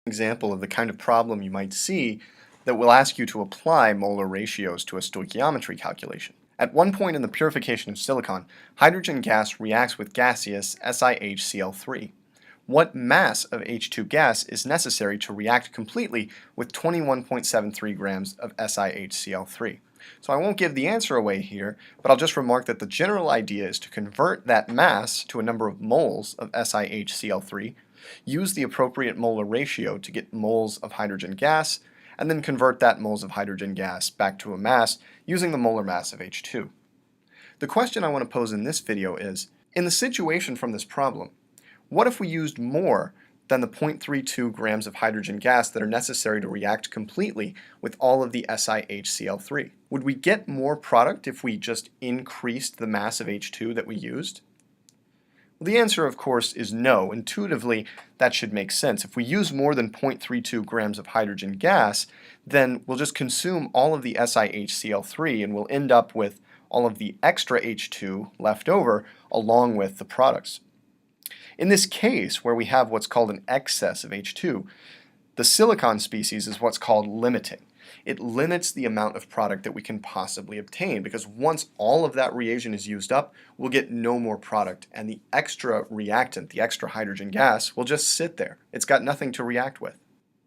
Example of the kind of problem you might see that will ask you to apply molar ratios to a stoichiometry calculation. At one point in the purification of silicon, hydrogen gas reacts with gaseous SiHCl3. What mass of H2 gas is necessary to react completely with 21.73 grams of SiHCl3? So I won't give the answer away here, but I'll just remark that the general idea is to convert that mass to a number of moles of SiHCl3, use the appropriate molar ratio to get moles of hydrogen gas, and then convert that moles of hydrogen gas back to a mass using the molar mass of H2. The question I want to pose in this video is, in the situation from this problem, what if we used more than the 0.32 grams of hydrogen gas that are necessary to react completely with all of the SiHCl3? Would we get more product if we just increased the mass of H2 that we used? Well, the answer, of course, is no. Intuitively, that should make sense. If we use more than 0.32 grams of hydrogen gas, then we'll just consume all of the SiHCl3 and we'll end up with all of the extra H2 left over along with the products. In this case, where we have what's called an excess of H2, the silicon species is what's called limiting. It limits the amount of product that we can possibly obtain, because once all of that reagent is used up, we'll get no more product, and the extra reactant, the extra hydrogen gas, will just sit there. It's got nothing to react with.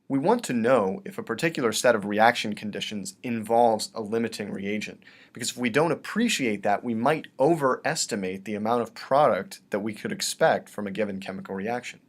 We want to know if a particular set of reaction conditions involves a limiting reagent, because if we don't appreciate that, we might overestimate the amount of product that we could expect from a given chemical reaction.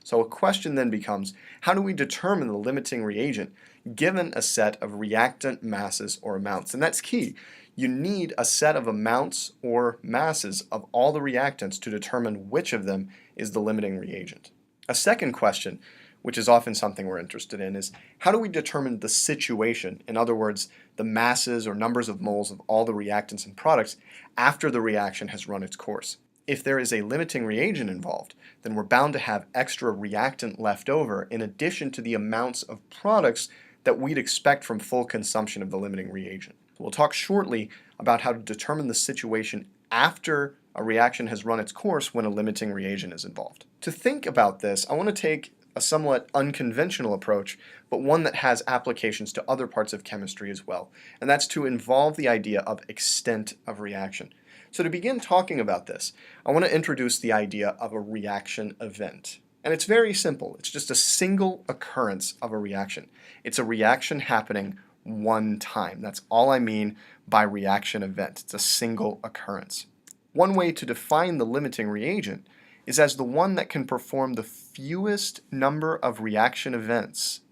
So a question then becomes, how do we determine the limiting reagent given a set of reactant masses or amounts? And that's key. You need a set of amounts or masses of all the reactants to determine which of them is the limiting reagent. A second question, which is often something we're interested in, is how do we determine the situation, in other words, the masses or numbers of moles of all the reactants and products after the reaction has run its course? If there is a limiting reagent involved, then we're bound to have extra reactant left over in addition to the amounts of products that we'd expect from full consumption of the limiting reagent. We'll talk shortly about how to determine the situation after a reaction has run its course when a limiting reagent is involved. To think about this, I want to take a somewhat unconventional approach, but one that has applications to other parts of chemistry as well, and that's to involve the idea of extent of reaction. So to begin talking about this, I want to introduce the idea of a reaction event. And it's very simple. It's just a single occurrence of a reaction. It's a reaction happening one time. That's all I mean by reaction event. It's a single occurrence. One way to define the limiting reagent is as the one that can perform the fewest number of reaction events,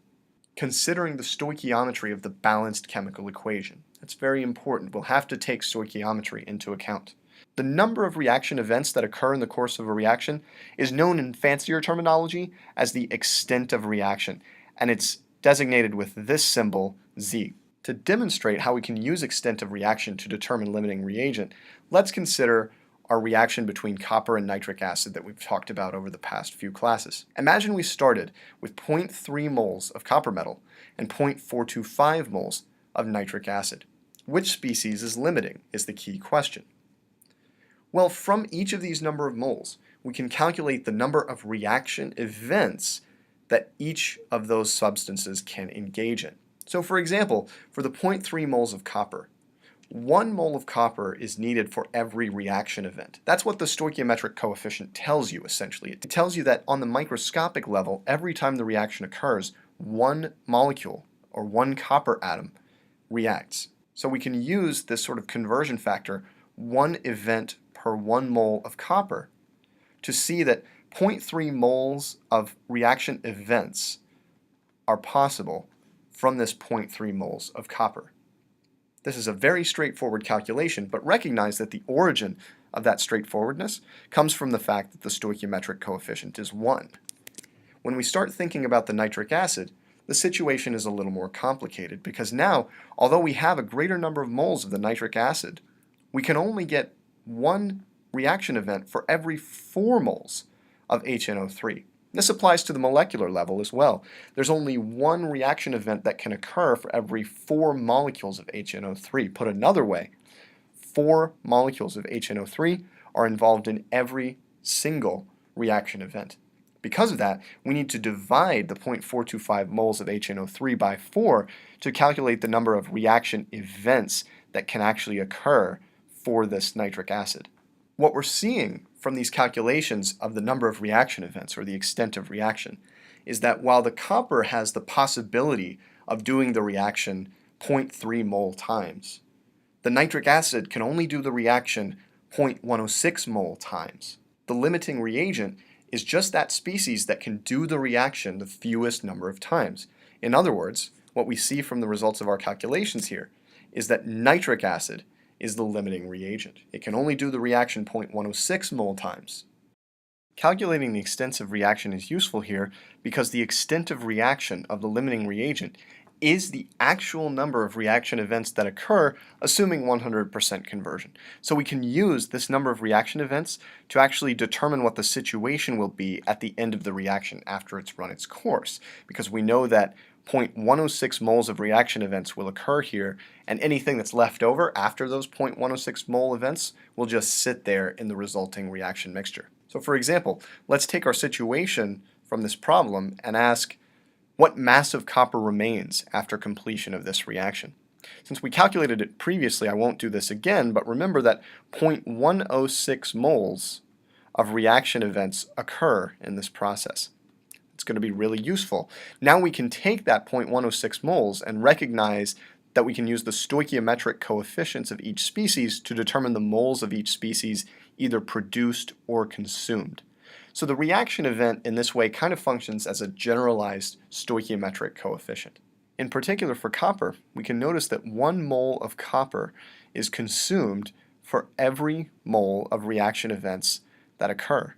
considering the stoichiometry of the balanced chemical equation. That's very important. We'll have to take stoichiometry into account. The number of reaction events that occur in the course of a reaction is known in fancier terminology as the extent of reaction, and it's designated with this symbol, Z. To demonstrate how we can use extent of reaction to determine limiting reagent, let's consider our reaction between copper and nitric acid that we've talked about over the past few classes. Imagine we started with 0.3 moles of copper metal and 0.425 moles of nitric acid. Which species is limiting is the key question. Well, from each of these number of moles, we can calculate the number of reaction events that each of those substances can engage in. So for example, for the 0.3 moles of copper, 1 mole of copper is needed for every reaction event. That's what the stoichiometric coefficient tells you, essentially. It tells you that on the microscopic level, every time the reaction occurs, 1 molecule or 1 copper atom reacts. So we can use this sort of conversion factor, 1 event per 1 mole of copper, to see that 0.3 moles of reaction events are possible from this 0.3 moles of copper. This is a very straightforward calculation, but recognize that the origin of that straightforwardness comes from the fact that the stoichiometric coefficient is 1. When we start thinking about the nitric acid, the situation is a little more complicated, because now, although we have a greater number of moles of the nitric acid, we can only get 1 reaction event for every 4 moles of HNO3. This applies to the molecular level as well. There's only 1 reaction event that can occur for every 4 molecules of HNO3. Put another way, 4 molecules of HNO3 are involved in every single reaction event. Because of that, we need to divide the 0.425 moles of HNO3 by 4 to calculate the number of reaction events that can actually occur for this nitric acid. What we're seeing from these calculations of the number of reaction events, or the extent of reaction, is that while the copper has the possibility of doing the reaction 0.3 mole times, the nitric acid can only do the reaction 0.106 mole times. The limiting reagent is just that species that can do the reaction the fewest number of times. In other words, what we see from the results of our calculations here is that nitric acid is the limiting reagent. It can only do the reaction 0.106 mole times. Calculating the extensive reaction is useful here because the extent of reaction of the limiting reagent is the actual number of reaction events that occur, assuming 100% conversion. So we can use this number of reaction events to actually determine what the situation will be at the end of the reaction after it's run its course, because we know that 0.106 moles of reaction events will occur here, and anything that's left over after those 0.106 mole events will just sit there in the resulting reaction mixture. So for example, let's take our situation from this problem and ask, what mass of copper remains after completion of this reaction? Since we calculated it previously, I won't do this again, but remember that 0.106 moles of reaction events occur in this process. It's going to be really useful. Now we can take that 0.106 moles and recognize that we can use the stoichiometric coefficients of each species to determine the moles of each species either produced or consumed. So the reaction event in this way kind of functions as a generalized stoichiometric coefficient. In particular for copper, we can notice that 1 mole of copper is consumed for every mole of reaction events that occur.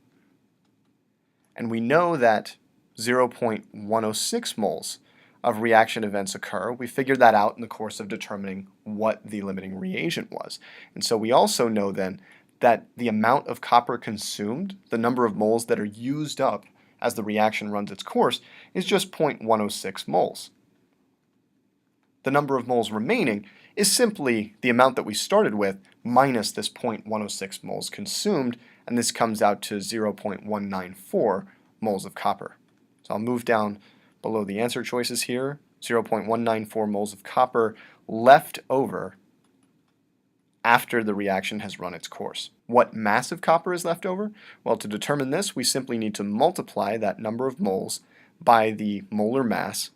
And we know that 0.106 moles of reaction events occur. We figured that out in the course of determining what the limiting reagent was. And so we also know then that the amount of copper consumed, the number of moles that are used up as the reaction runs its course, is just 0.106 moles. The number of moles remaining is simply the amount that we started with minus this 0.106 moles consumed, and this comes out to 0.194 moles of copper. So I'll move down below the answer choices here, 0.194 moles of copper left over after the reaction has run its course. What mass of copper is left over? Well, to determine this, we simply need to multiply that number of moles by the molar mass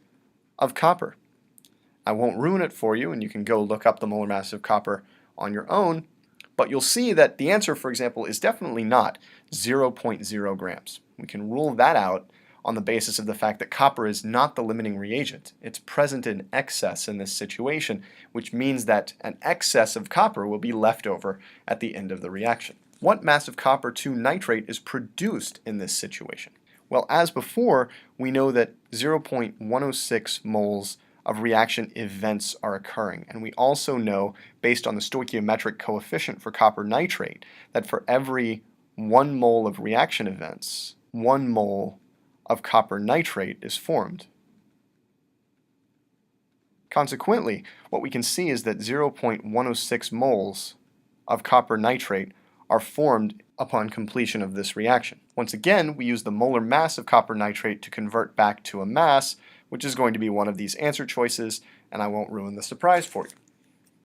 of copper. I won't ruin it for you, and you can go look up the molar mass of copper on your own, but you'll see that the answer, for example, is definitely not 0.0 grams. We can rule that out on the basis of the fact that copper is not the limiting reagent. It's present in excess in this situation, which means that an excess of copper will be left over at the end of the reaction. What mass of copper to nitrate is produced in this situation? Well, as before, we know that 0.106 moles of reaction events are occurring, and we also know, based on the stoichiometric coefficient for copper nitrate, that for every 1 mole of reaction events, 1 mole of copper nitrate is formed. Consequently, what we can see is that 0.106 moles of copper nitrate are formed upon completion of this reaction. Once again, we use the molar mass of copper nitrate to convert back to a mass, which is going to be one of these answer choices, and I won't ruin the surprise for you.